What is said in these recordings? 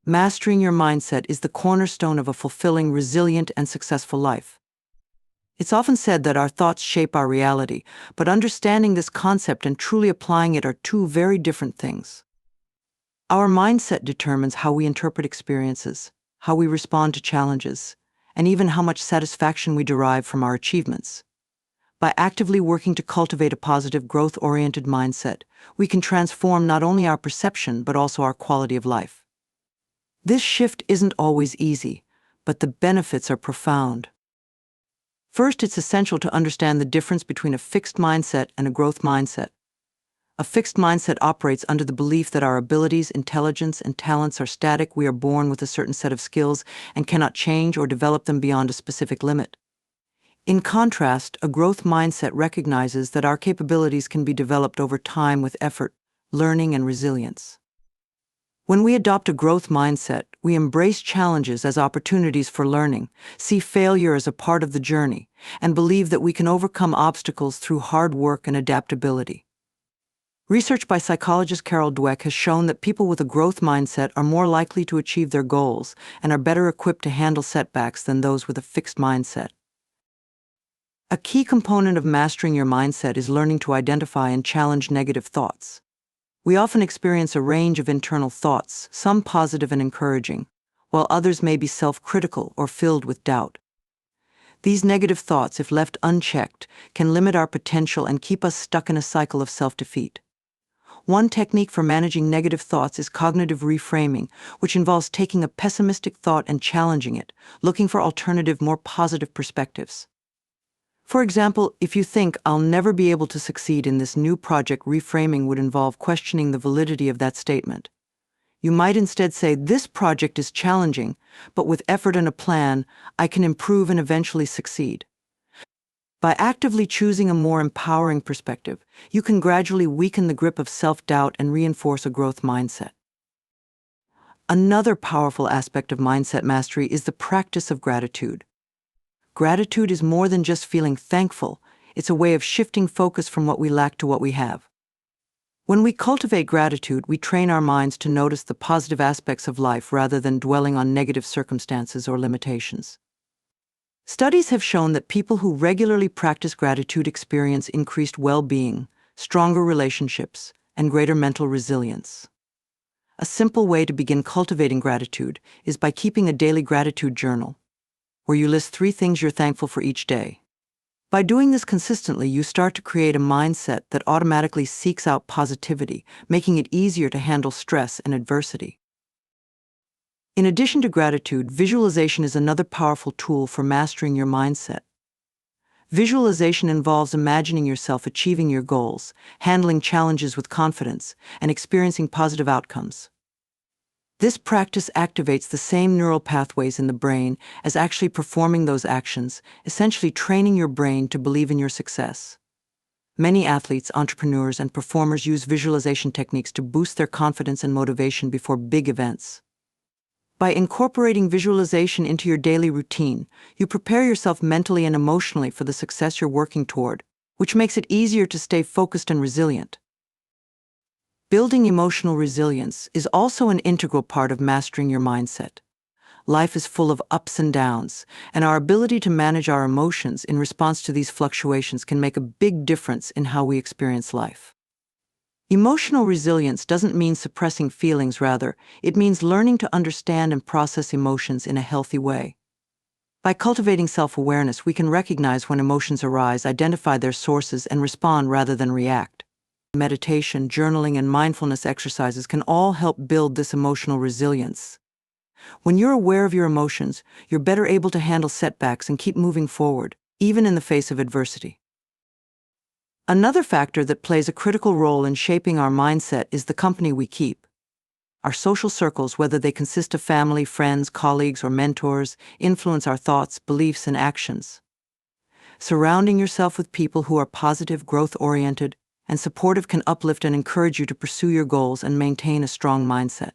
Mastering your mindset is the cornerstone of a fulfilling, resilient, and successful life. It's often said that our thoughts shape our reality, but understanding this concept and truly applying it are two very different things. Our mindset determines how we interpret experiences, how we respond to challenges, and even how much satisfaction we derive from our achievements. By actively working to cultivate a positive, growth-oriented mindset, we can transform not only our perception but also our quality of life. This shift isn't always easy, but the benefits are profound. First, it's essential to understand the difference between a fixed mindset and a growth mindset. A fixed mindset operates under the belief that our abilities, intelligence, and talents are static. We are born with a certain set of skills and cannot change or develop them beyond a specific limit. In contrast, a growth mindset recognizes that our capabilities can be developed over time with effort, learning, and resilience. When we adopt a growth mindset, we embrace challenges as opportunities for learning, see failure as a part of the journey, and believe that we can overcome obstacles through hard work and adaptability. Research by psychologist Carol Dweck has shown that people with a growth mindset are more likely to achieve their goals and are better equipped to handle setbacks than those with a fixed mindset. A key component of mastering your mindset is learning to identify and challenge negative thoughts. We often experience a range of internal thoughts, some positive and encouraging, while others may be self-critical or filled with doubt. These negative thoughts, if left unchecked, can limit our potential and keep us stuck in a cycle of self-defeat. One technique for managing negative thoughts is cognitive reframing, which involves taking a pessimistic thought and challenging it, looking for alternative, more positive perspectives. For example, if you think, "I'll never be able to succeed in this new project," reframing would involve questioning the validity of that statement. You might instead say, "This project is challenging, but with effort and a plan, I can improve and eventually succeed." By actively choosing a more empowering perspective, you can gradually weaken the grip of self-doubt and reinforce a growth mindset. Another powerful aspect of mindset mastery is the practice of gratitude. Gratitude is more than just feeling thankful. It's a way of shifting focus from what we lack to what we have. When we cultivate gratitude, we train our minds to notice the positive aspects of life rather than dwelling on negative circumstances or limitations. Studies have shown that people who regularly practice gratitude experience increased well-being, stronger relationships, and greater mental resilience. A simple way to begin cultivating gratitude is by keeping a daily gratitude journal, where you list 3 things you're thankful for each day. By doing this consistently, you start to create a mindset that automatically seeks out positivity, making it easier to handle stress and adversity. In addition to gratitude, visualization is another powerful tool for mastering your mindset. Visualization involves imagining yourself achieving your goals, handling challenges with confidence, and experiencing positive outcomes. This practice activates the same neural pathways in the brain as actually performing those actions, essentially training your brain to believe in your success. Many athletes, entrepreneurs, and performers use visualization techniques to boost their confidence and motivation before big events. By incorporating visualization into your daily routine, you prepare yourself mentally and emotionally for the success you're working toward, which makes it easier to stay focused and resilient. Building emotional resilience is also an integral part of mastering your mindset. Life is full of ups and downs, and our ability to manage our emotions in response to these fluctuations can make a big difference in how we experience life. Emotional resilience doesn't mean suppressing feelings, rather, it means learning to understand and process emotions in a healthy way. By cultivating self-awareness, we can recognize when emotions arise, identify their sources, and respond rather than react. Meditation, journaling, and mindfulness exercises can all help build this emotional resilience. When you're aware of your emotions, you're better able to handle setbacks and keep moving forward, even in the face of adversity. Another factor that plays a critical role in shaping our mindset is the company we keep. Our social circles, whether they consist of family, friends, colleagues, or mentors, influence our thoughts, beliefs, and actions. Surrounding yourself with people who are positive, growth-oriented, and supportive can uplift and encourage you to pursue your goals and maintain a strong mindset.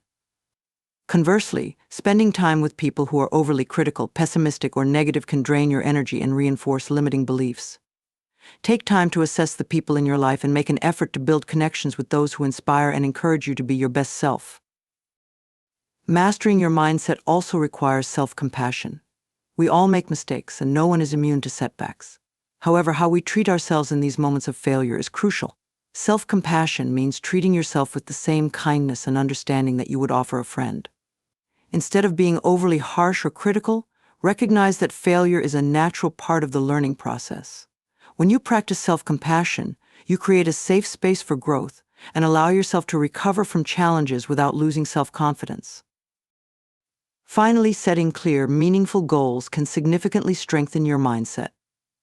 Conversely, spending time with people who are overly critical, pessimistic, or negative can drain your energy and reinforce limiting beliefs. Take time to assess the people in your life and make an effort to build connections with those who inspire and encourage you to be your best self. Mastering your mindset also requires self-compassion. We all make mistakes, and no one is immune to setbacks. However, how we treat ourselves in these moments of failure is crucial. Self-compassion means treating yourself with the same kindness and understanding that you would offer a friend. Instead of being overly harsh or critical, recognize that failure is a natural part of the learning process. When you practice self-compassion, you create a safe space for growth and allow yourself to recover from challenges without losing self-confidence. Finally, setting clear, meaningful goals can significantly strengthen your mindset.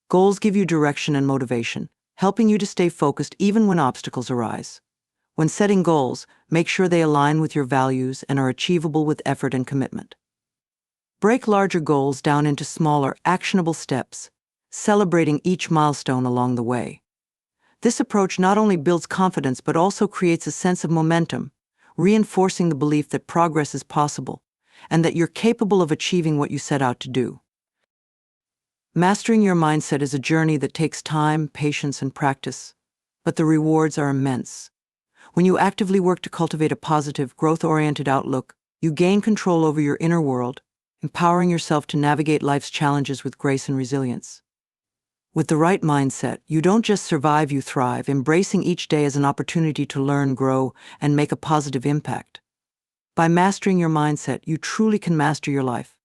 Goals give you direction and motivation, helping you to stay focused even when obstacles arise. When setting goals, make sure they align with your values and are achievable with effort and commitment. Break larger goals down into smaller, actionable steps, celebrating each milestone along the way. This approach not only builds confidence but also creates a sense of momentum, reinforcing the belief that progress is possible and that you're capable of achieving what you set out to do. Mastering your mindset is a journey that takes time, patience, and practice, but the rewards are immense. When you actively work to cultivate a positive, growth-oriented outlook, you gain control over your inner world, empowering yourself to navigate life's challenges with grace and resilience. With the right mindset, you don't just survive, you thrive, embracing each day as an opportunity to learn, grow, and make a positive impact. By mastering your mindset, you truly can master your life.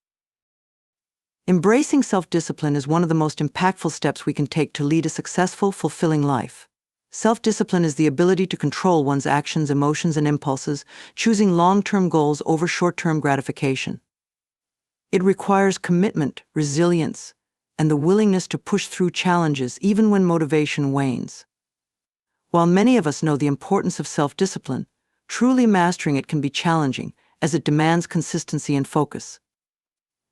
Embracing self-discipline is one of the most impactful steps we can take to lead a successful, fulfilling life. Self-discipline is the ability to control one's actions, emotions, and impulses, choosing long-term goals over short-term gratification. It requires commitment, resilience, and the willingness to push through challenges even when motivation wanes. While many of us know the importance of self-discipline, truly mastering it can be challenging, as it demands consistency and focus.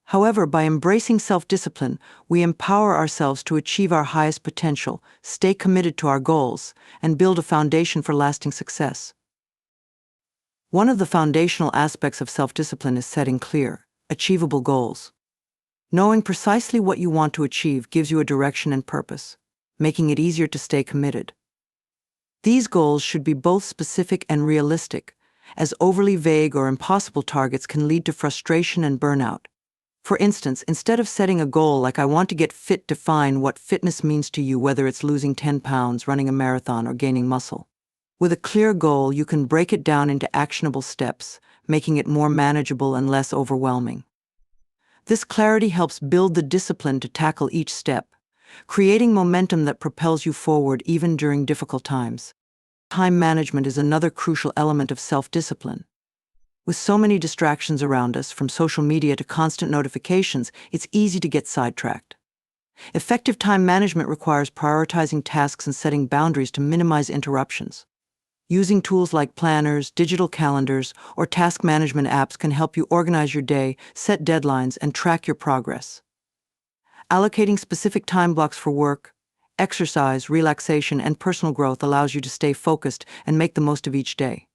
However, by embracing self-discipline, we empower ourselves to achieve our highest potential, stay committed to our goals, and build a foundation for lasting success. One of the foundational aspects of self-discipline is setting clear, achievable goals. Knowing precisely what you want to achieve gives you a direction and purpose, making it easier to stay committed. These goals should be both specific and realistic, as overly vague or impossible targets can lead to frustration and burnout. For instance, instead of setting a goal like "I want to get fit," define what fitness means to you, whether it's losing 10 pounds, running a marathon, or gaining muscle. With a clear goal, you can break it down into actionable steps, making it more manageable and less overwhelming. This clarity helps build the discipline to tackle each step, creating momentum that propels you forward even during difficult times. Time management is another crucial element of self-discipline. With so many distractions around us, from social media to constant notifications, it's easy to get sidetracked. Effective time management requires prioritizing tasks and setting boundaries to minimize interruptions. Using tools like planners, digital calendars, or task management apps can help you organize your day, set deadlines, and track your progress. Allocating specific time blocks for work, exercise, relaxation, and personal growth allows you to stay focused and make the most of each day.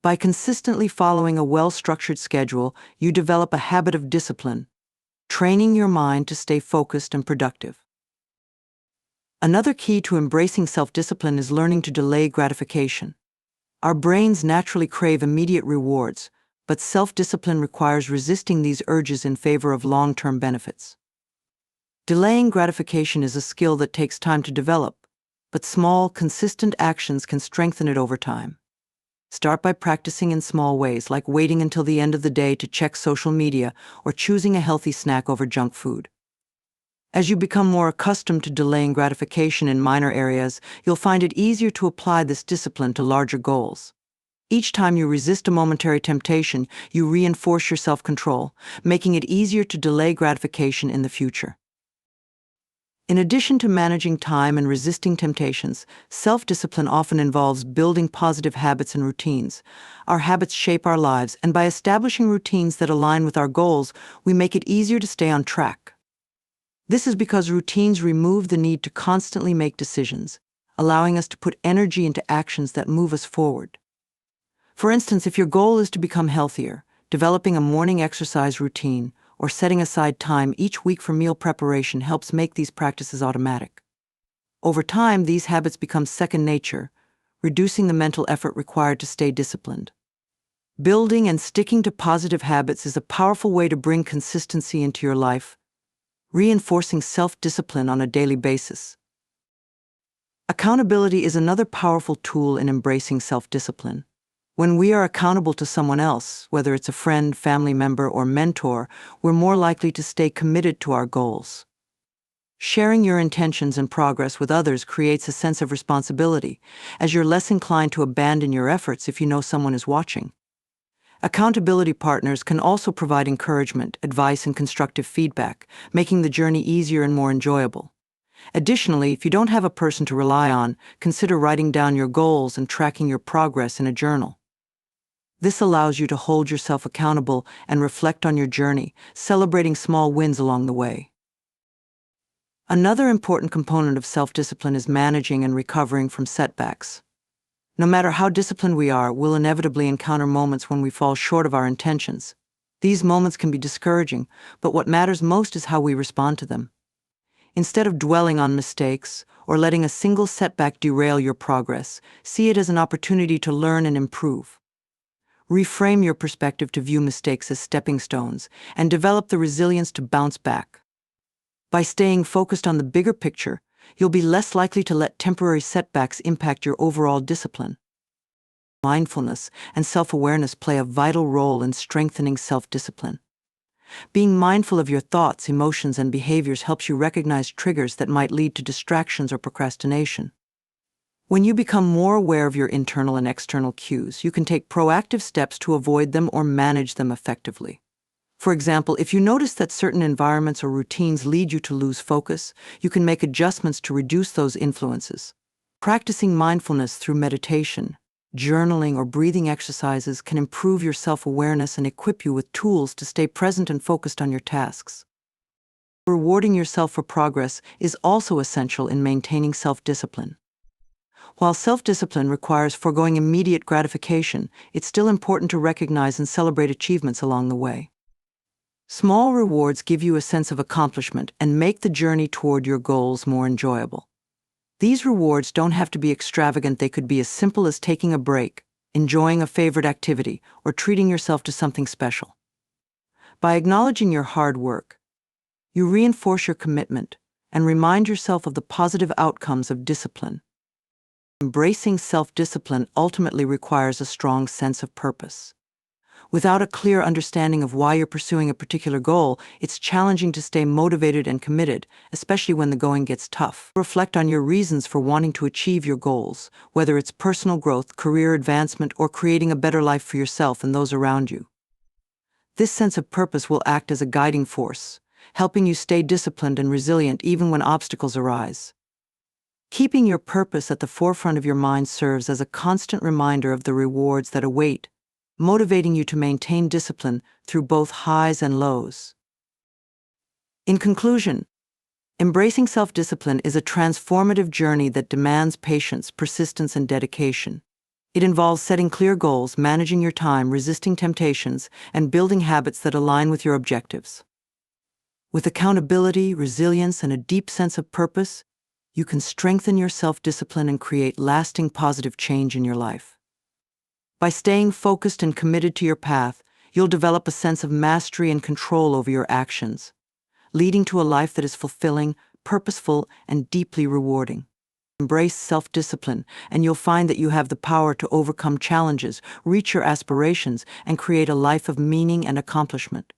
By consistently following a well-structured schedule, you develop a habit of discipline, training your mind to stay focused and productive. Another key to embracing self-discipline is learning to delay gratification. Our brains naturally crave immediate rewards, but self-discipline requires resisting these urges in favor of long-term benefits. Delaying gratification is a skill that takes time to develop, but small, consistent actions can strengthen it over time. Start by practicing in small ways, like waiting until the end of the day to check social media or choosing a healthy snack over junk food. As you become more accustomed to delaying gratification in minor areas, you'll find it easier to apply this discipline to larger goals. Each time you resist a momentary temptation, you reinforce your self-control, making it easier to delay gratification in the future. In addition to managing time and resisting temptations, self-discipline often involves building positive habits and routines. Our habits shape our lives, and by establishing routines that align with our goals, we make it easier to stay on track. This is because routines remove the need to constantly make decisions, allowing us to put energy into actions that move us forward. For instance, if your goal is to become healthier, developing a morning exercise routine or setting aside time each week for meal preparation helps make these practices automatic. Over time, these habits become second nature, reducing the mental effort required to stay disciplined. Building and sticking to positive habits is a powerful way to bring consistency into your life, reinforcing self-discipline on a daily basis. Accountability is another powerful tool in embracing self-discipline. When we are accountable to someone else, whether it's a friend, family member, or mentor, we're more likely to stay committed to our goals. Sharing your intentions and progress with others creates a sense of responsibility, as you're less inclined to abandon your efforts if you know someone is watching. Accountability partners can also provide encouragement, advice, and constructive feedback, making the journey easier and more enjoyable. Additionally, if you don't have a person to rely on, consider writing down your goals and tracking your progress in a journal. This allows you to hold yourself accountable and reflect on your journey, celebrating small wins along the way. Another important component of self-discipline is managing and recovering from setbacks. No matter how disciplined we are, we'll inevitably encounter moments when we fall short of our intentions. These moments can be discouraging, but what matters most is how we respond to them. Instead of dwelling on mistakes or letting a single setback derail your progress, see it as an opportunity to learn and improve. Reframe your perspective to view mistakes as stepping stones and develop the resilience to bounce back. By staying focused on the bigger picture, you'll be less likely to let temporary setbacks impact your overall discipline. Mindfulness and self-awareness play a vital role in strengthening self-discipline. Being mindful of your thoughts, emotions, and behaviors helps you recognize triggers that might lead to distractions or procrastination. When you become more aware of your internal and external cues, you can take proactive steps to avoid them or manage them effectively. For example, if you notice that certain environments or routines lead you to lose focus, you can make adjustments to reduce those influences. Practicing mindfulness through meditation, journaling, or breathing exercises can improve your self-awareness and equip you with tools to stay present and focused on your tasks. Rewarding yourself for progress is also essential in maintaining self-discipline. While self-discipline requires foregoing immediate gratification, it's still important to recognize and celebrate achievements along the way. Small rewards give you a sense of accomplishment and make the journey toward your goals more enjoyable. These rewards don't have to be extravagant. They could be as simple as taking a break, enjoying a favorite activity, or treating yourself to something special. By acknowledging your hard work, you reinforce your commitment and remind yourself of the positive outcomes of discipline. Embracing self-discipline ultimately requires a strong sense of purpose. Without a clear understanding of why you're pursuing a particular goal, it's challenging to stay motivated and committed, especially when the going gets tough. Reflect on your reasons for wanting to achieve your goals, whether it's personal growth, career advancement, or creating a better life for yourself and those around you. This sense of purpose will act as a guiding force, helping you stay disciplined and resilient even when obstacles arise. Keeping your purpose at the forefront of your mind serves as a constant reminder of the rewards that await, motivating you to maintain discipline through both highs and lows. In conclusion, embracing self-discipline is a transformative journey that demands patience, persistence, and dedication. It involves setting clear goals, managing your time, resisting temptations, and building habits that align with your objectives. With accountability, resilience, and a deep sense of purpose, you can strengthen your self-discipline and create lasting positive change in your life. By staying focused and committed to your path, you'll develop a sense of mastery and control over your actions, leading to a life that is fulfilling, purposeful, and deeply rewarding. Embrace self-discipline, and you'll find that you have the power to overcome challenges, reach your aspirations, and create a life of meaning and accomplishment.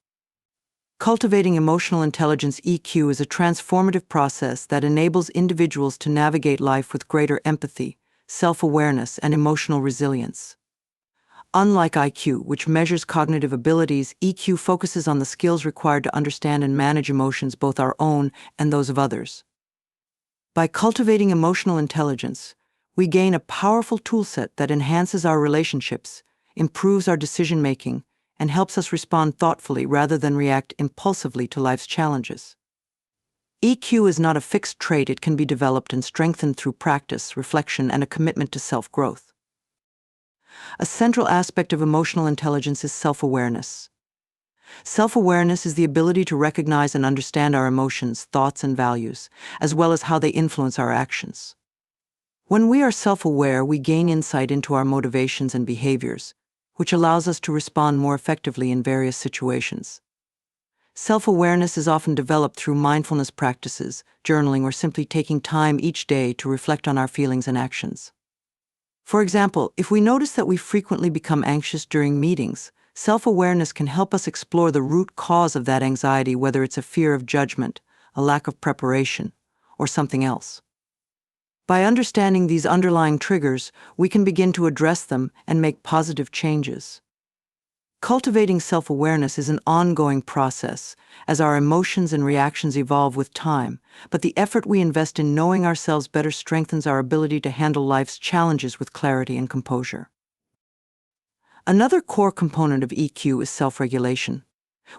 Cultivating emotional intelligence (EQ) is a transformative process that enables individuals to navigate life with greater empathy, self-awareness, and emotional resilience. Unlike IQ, which measures cognitive abilities, EQ focuses on the skills required to understand and manage emotions, both our own and those of others. By cultivating emotional intelligence, we gain a powerful toolset that enhances our relationships, improves our decision-making, and helps us respond thoughtfully rather than react impulsively to life's challenges. EQ is not a fixed trait. It can be developed and strengthened through practice, reflection, and a commitment to self-growth. A central aspect of emotional intelligence is self-awareness. Self-awareness is the ability to recognize and understand our emotions, thoughts, and values, as well as how they influence our actions. When we are self-aware, we gain insight into our motivations and behaviors, which allows us to respond more effectively in various situations. Self-awareness is often developed through mindfulness practices, journaling, or simply taking time each day to reflect on our feelings and actions. For example, if we notice that we frequently become anxious during meetings, self-awareness can help us explore the root cause of that anxiety, whether it's a fear of judgment, a lack of preparation, or something else. By understanding these underlying triggers, we can begin to address them and make positive changes. Cultivating self-awareness is an ongoing process, as our emotions and reactions evolve with time, but the effort we invest in knowing ourselves better strengthens our ability to handle life's challenges with clarity and composure. Another core component of EQ is self-regulation,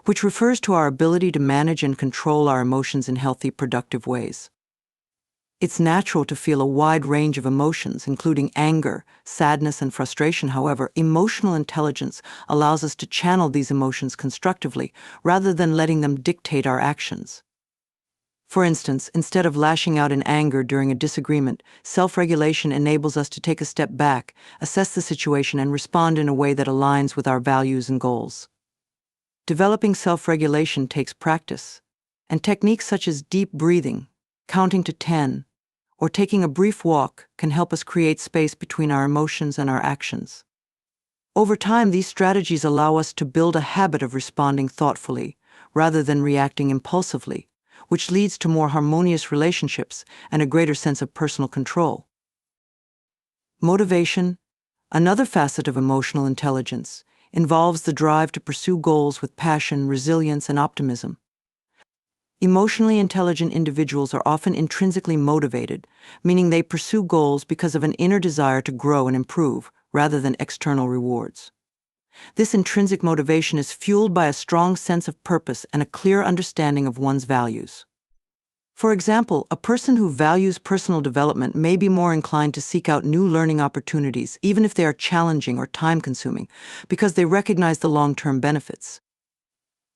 which refers to our ability to manage and control our emotions in healthy, productive ways. It's natural to feel a wide range of emotions, including anger, sadness, and frustration. However, emotional intelligence allows us to channel these emotions constructively rather than letting them dictate our actions. For instance, instead of lashing out in anger during a disagreement, self-regulation enables us to take a step back, assess the situation, and respond in a way that aligns with our values and goals. Developing self-regulation takes practice, and techniques such as deep breathing, counting to 10, or taking a brief walk can help us create space between our emotions and our actions. Over time, these strategies allow us to build a habit of responding thoughtfully rather than reacting impulsively, which leads to more harmonious relationships and a greater sense of personal control. Motivation, another facet of emotional intelligence, involves the drive to pursue goals with passion, resilience, and optimism. Emotionally intelligent individuals are often intrinsically motivated, meaning they pursue goals because of an inner desire to grow and improve, rather than external rewards. This intrinsic motivation is fueled by a strong sense of purpose and a clear understanding of one's values. For example, a person who values personal development may be more inclined to seek out new learning opportunities, even if they are challenging or time-consuming, because they recognize the long-term benefits.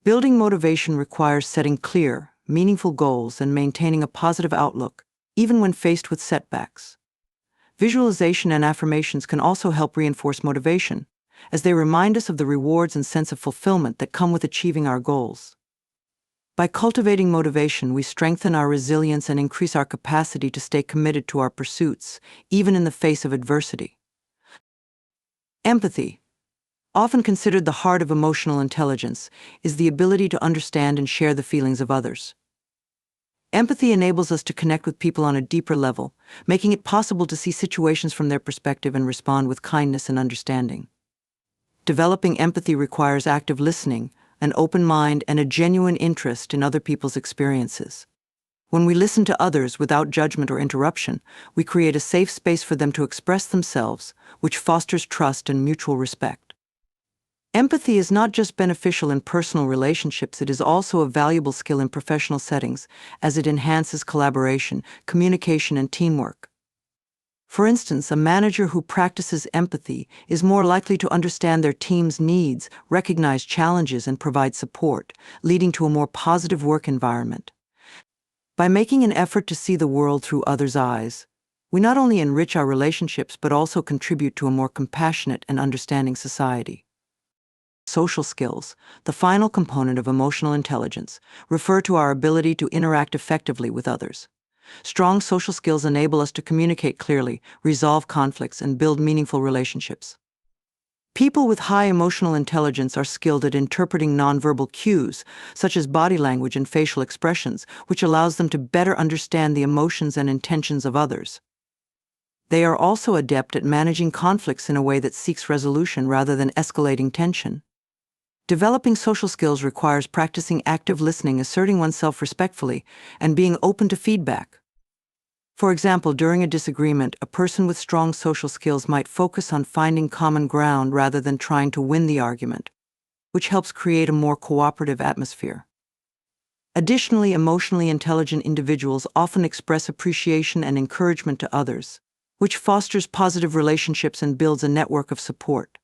Building motivation requires setting clear, meaningful goals and maintaining a positive outlook, even when faced with setbacks. Visualization and affirmations can also help reinforce motivation, as they remind us of the rewards and sense of fulfillment that come with achieving our goals. By cultivating motivation, we strengthen our resilience and increase our capacity to stay committed to our pursuits, even in the face of adversity. Empathy, often considered the heart of emotional intelligence, is the ability to understand and share the feelings of others. Empathy enables us to connect with people on a deeper level, making it possible to see situations from their perspective and respond with kindness and understanding. Developing empathy requires active listening, an open mind, and a genuine interest in other people's experiences. When we listen to others without judgment or interruption, we create a safe space for them to express themselves, which fosters trust and mutual respect. Empathy is not just beneficial in personal relationships, it is also a valuable skill in professional settings, as it enhances collaboration, communication, and teamwork. For instance, a manager who practices empathy is more likely to understand their team's needs, recognize challenges, and provide support, leading to a more positive work environment. By making an effort to see the world through others' eyes, we not only enrich our relationships but also contribute to a more compassionate and understanding society. Social skills, the final component of emotional intelligence, refer to our ability to interact effectively with others. Strong social skills enable us to communicate clearly, resolve conflicts, and build meaningful relationships. People with high emotional intelligence are skilled at interpreting nonverbal cues, such as body language and facial expressions, which allows them to better understand the emotions and intentions of others. They are also adept at managing conflicts in a way that seeks resolution rather than escalating tension. Developing social skills requires practicing active listening, asserting oneself respectfully, and being open to feedback. For example, during a disagreement, a person with strong social skills might focus on finding common ground rather than trying to win the argument, which helps create a more cooperative atmosphere. Additionally, emotionally intelligent individuals often express appreciation and encouragement to others, which fosters positive relationships and builds a network of support.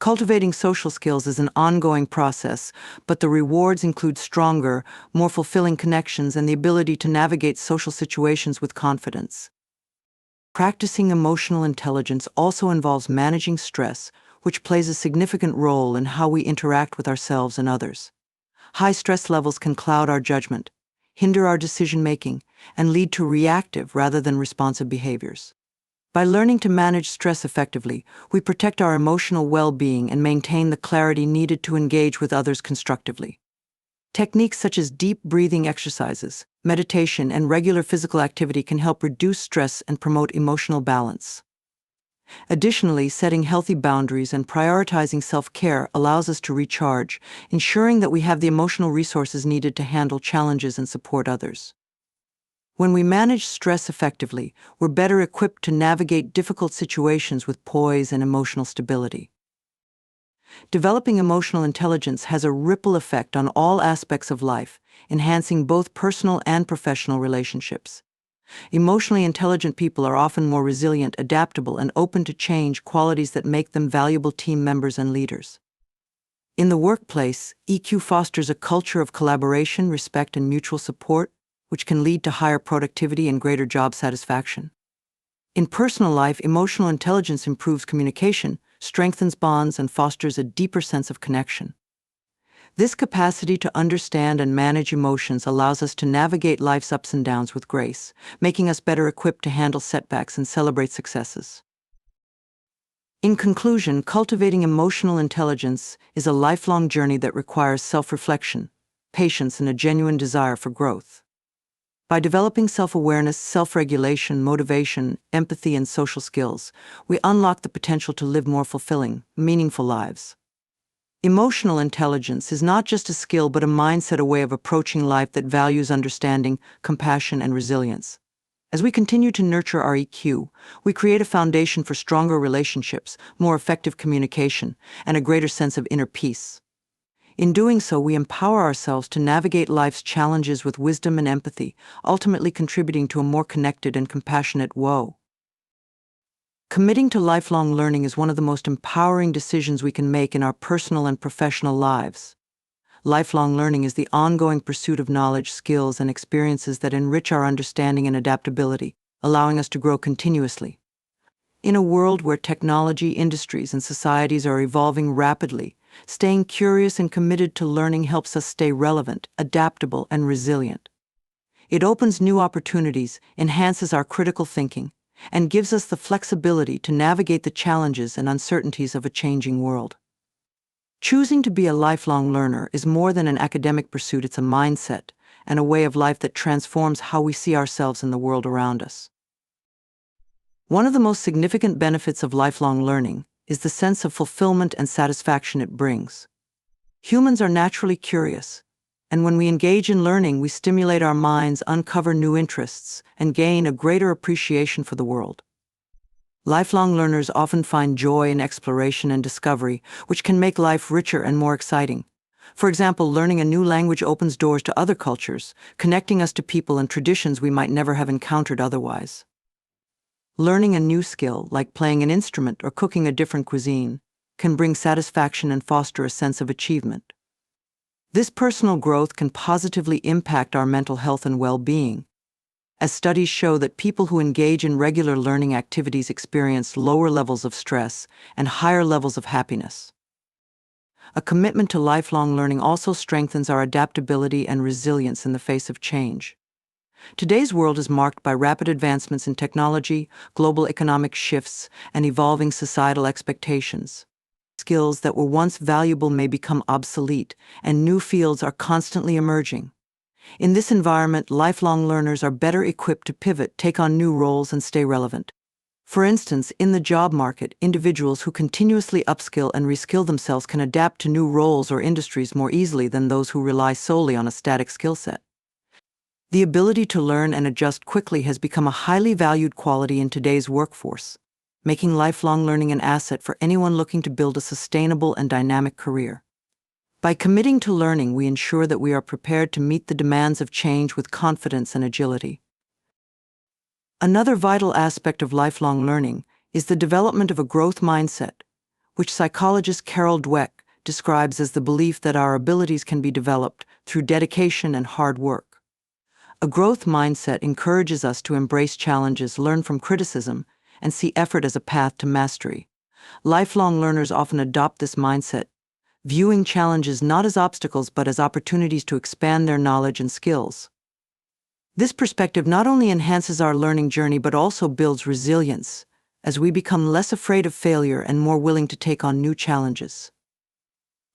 Cultivating social skills is an ongoing process, but the rewards include stronger, more fulfilling connections and the ability to navigate social situations with confidence. Practicing emotional intelligence also involves managing stress, which plays a significant role in how we interact with ourselves and others. High stress levels can cloud our judgment, hinder our decision-making, and lead to reactive rather than responsive behaviors. By learning to manage stress effectively, we protect our emotional well-being and maintain the clarity needed to engage with others constructively. Techniques such as deep breathing exercises, meditation, and regular physical activity can help reduce stress and promote emotional balance. Additionally, setting healthy boundaries and prioritizing self-care allows us to recharge, ensuring that we have the emotional resources needed to handle challenges and support others. When we manage stress effectively, we're better equipped to navigate difficult situations with poise and emotional stability. Developing emotional intelligence has a ripple effect on all aspects of life, enhancing both personal and professional relationships. Emotionally intelligent people are often more resilient, adaptable, and open to change, qualities that make them valuable team members and leaders. In the workplace, EQ fosters a culture of collaboration, respect, and mutual support, which can lead to higher productivity and greater job satisfaction. In personal life, emotional intelligence improves communication, strengthens bonds, and fosters a deeper sense of connection. This capacity to understand and manage emotions allows us to navigate life's ups and downs with grace, making us better equipped to handle setbacks and celebrate successes. In conclusion, cultivating emotional intelligence is a lifelong journey that requires self-reflection, patience, and a genuine desire for growth. By developing self-awareness, self-regulation, motivation, empathy, and social skills, we unlock the potential to live more fulfilling, meaningful lives. Emotional intelligence is not just a skill but a mindset, a way of approaching life that values understanding, compassion, and resilience. As we continue to nurture our EQ, we create a foundation for stronger relationships, more effective communication, and a greater sense of inner peace. In doing so, we empower ourselves to navigate life's challenges with wisdom and empathy, ultimately contributing to a more connected and compassionate world. Committing to lifelong learning is one of the most empowering decisions we can make in our personal and professional lives. Lifelong learning is the ongoing pursuit of knowledge, skills, and experiences that enrich our understanding and adaptability, allowing us to grow continuously. In a world where technology, industries, and societies are evolving rapidly, staying curious and committed to learning helps us stay relevant, adaptable, and resilient. It opens new opportunities, enhances our critical thinking, and gives us the flexibility to navigate the challenges and uncertainties of a changing world. Choosing to be a lifelong learner is more than an academic pursuit. It's a mindset and a way of life that transforms how we see ourselves and the world around us. One of the most significant benefits of lifelong learning is the sense of fulfillment and satisfaction it brings. Humans are naturally curious, and when we engage in learning, we stimulate our minds, uncover new interests, and gain a greater appreciation for the world. Lifelong learners often find joy in exploration and discovery, which can make life richer and more exciting. For example, learning a new language opens doors to other cultures, connecting us to people and traditions we might never have encountered otherwise. Learning a new skill, like playing an instrument or cooking a different cuisine, can bring satisfaction and foster a sense of achievement. This personal growth can positively impact our mental health and well-being, as studies show that people who engage in regular learning activities experience lower levels of stress and higher levels of happiness. A commitment to lifelong learning also strengthens our adaptability and resilience in the face of change. Today's world is marked by rapid advancements in technology, global economic shifts, and evolving societal expectations. Skills that were once valuable may become obsolete, and new fields are constantly emerging. In this environment, lifelong learners are better equipped to pivot, take on new roles, and stay relevant. For instance, in the job market, individuals who continuously upskill and reskill themselves can adapt to new roles or industries more easily than those who rely solely on a static skill set. The ability to learn and adjust quickly has become a highly valued quality in today's workforce, making lifelong learning an asset for anyone looking to build a sustainable and dynamic career. By committing to learning, we ensure that we are prepared to meet the demands of change with confidence and agility. Another vital aspect of lifelong learning is the development of a growth mindset, which psychologist Carol Dweck describes as the belief that our abilities can be developed through dedication and hard work. A growth mindset encourages us to embrace challenges, learn from criticism, and see effort as a path to mastery. Lifelong learners often adopt this mindset, viewing challenges not as obstacles but as opportunities to expand their knowledge and skills. This perspective not only enhances our learning journey but also builds resilience, as we become less afraid of failure and more willing to take on new challenges.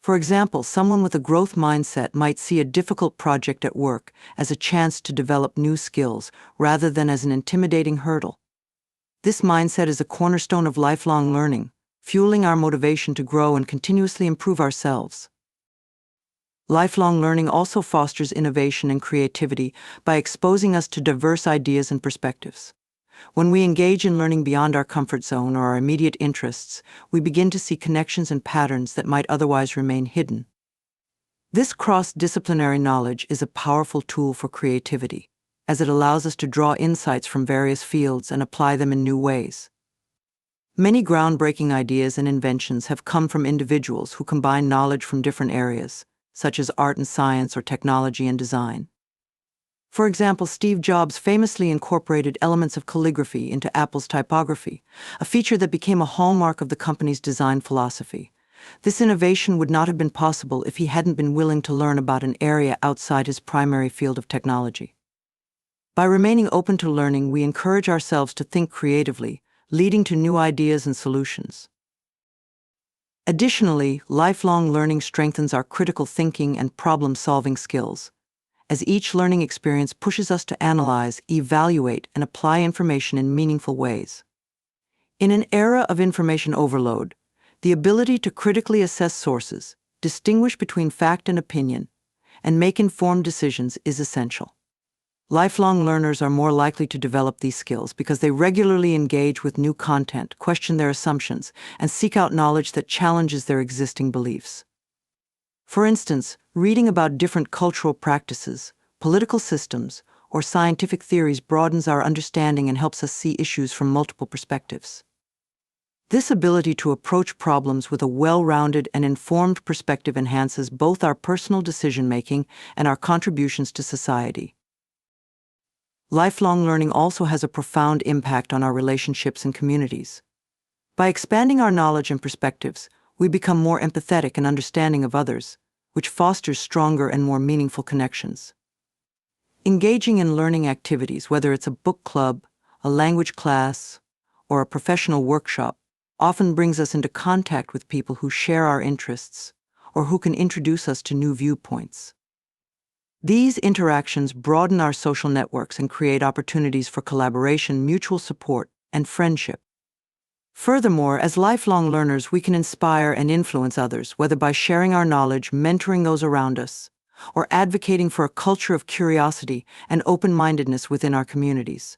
For example, someone with a growth mindset might see a difficult project at work as a chance to develop new skills rather than as an intimidating hurdle. This mindset is a cornerstone of lifelong learning, fueling our motivation to grow and continuously improve ourselves. Lifelong learning also fosters innovation and creativity by exposing us to diverse ideas and perspectives. When we engage in learning beyond our comfort zone or our immediate interests, we begin to see connections and patterns that might otherwise remain hidden. This cross-disciplinary knowledge is a powerful tool for creativity, as it allows us to draw insights from various fields and apply them in new ways. Many groundbreaking ideas and inventions have come from individuals who combine knowledge from different areas, such as art and science or technology and design. For example, Steve Jobs famously incorporated elements of calligraphy into Apple's typography, a feature that became a hallmark of the company's design philosophy. This innovation would not have been possible if he hadn't been willing to learn about an area outside his primary field of technology. By remaining open to learning, we encourage ourselves to think creatively, leading to new ideas and solutions. Additionally, lifelong learning strengthens our critical thinking and problem-solving skills, as each learning experience pushes us to analyze, evaluate, and apply information in meaningful ways. In an era of information overload, the ability to critically assess sources, distinguish between fact and opinion, and make informed decisions is essential. Lifelong learners are more likely to develop these skills because they regularly engage with new content, question their assumptions, and seek out knowledge that challenges their existing beliefs. For instance, reading about different cultural practices, political systems, or scientific theories broadens our understanding and helps us see issues from multiple perspectives. This ability to approach problems with a well-rounded and informed perspective enhances both our personal decision-making and our contributions to society. Lifelong learning also has a profound impact on our relationships and communities. By expanding our knowledge and perspectives, we become more empathetic and understanding of others, which fosters stronger and more meaningful connections. Engaging in learning activities, whether it's a book club, a language class, or a professional workshop, often brings us into contact with people who share our interests or who can introduce us to new viewpoints. These interactions broaden our social networks and create opportunities for collaboration, mutual support, and friendship. Furthermore, as lifelong learners, we can inspire and influence others, whether by sharing our knowledge, mentoring those around us, or advocating for a culture of curiosity and open-mindedness within our communities.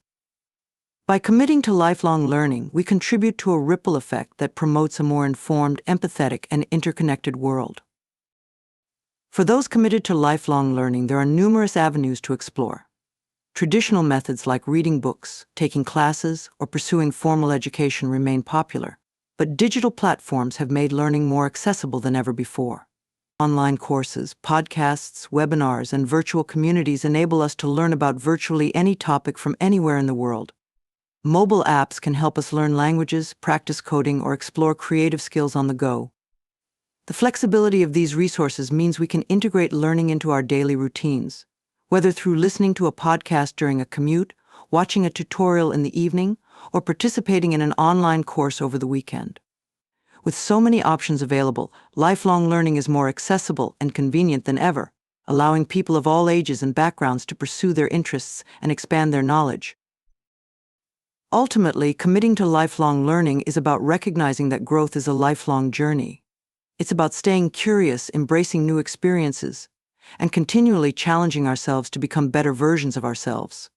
By committing to lifelong learning, we contribute to a ripple effect that promotes a more informed, empathetic, and interconnected world. For those committed to lifelong learning, there are numerous avenues to explore. Traditional methods like reading books, taking classes, or pursuing formal education remain popular, but digital platforms have made learning more accessible than ever before. Online courses, podcasts, webinars, and virtual communities enable us to learn about virtually any topic from anywhere in the world. Mobile apps can help us learn languages, practice coding, or explore creative skills on the go. The flexibility of these resources means we can integrate learning into our daily routines, whether through listening to a podcast during a commute, watching a tutorial in the evening, or participating in an online course over the weekend. With so many options available, lifelong learning is more accessible and convenient than ever, allowing people of all ages and backgrounds to pursue their interests and expand their knowledge. Ultimately, committing to lifelong learning is about recognizing that growth is a lifelong journey. It's about staying curious, embracing new experiences, and continually challenging ourselves to become better versions of ourselves.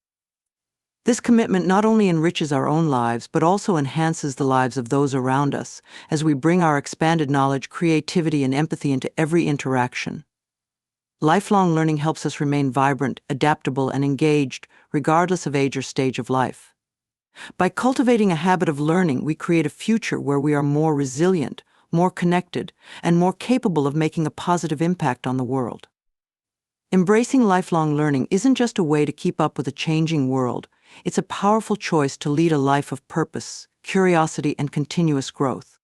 This commitment not only enriches our own lives, but also enhances the lives of those around us as we bring our expanded knowledge, creativity, and empathy into every interaction. Lifelong learning helps us remain vibrant, adaptable, and engaged, regardless of age or stage of life. By cultivating a habit of learning, we create a future where we are more resilient, more connected, and more capable of making a positive impact on the world. Embracing lifelong learning isn't just a way to keep up with a changing world, it's a powerful choice to lead a life of purpose, curiosity, and continuous growth.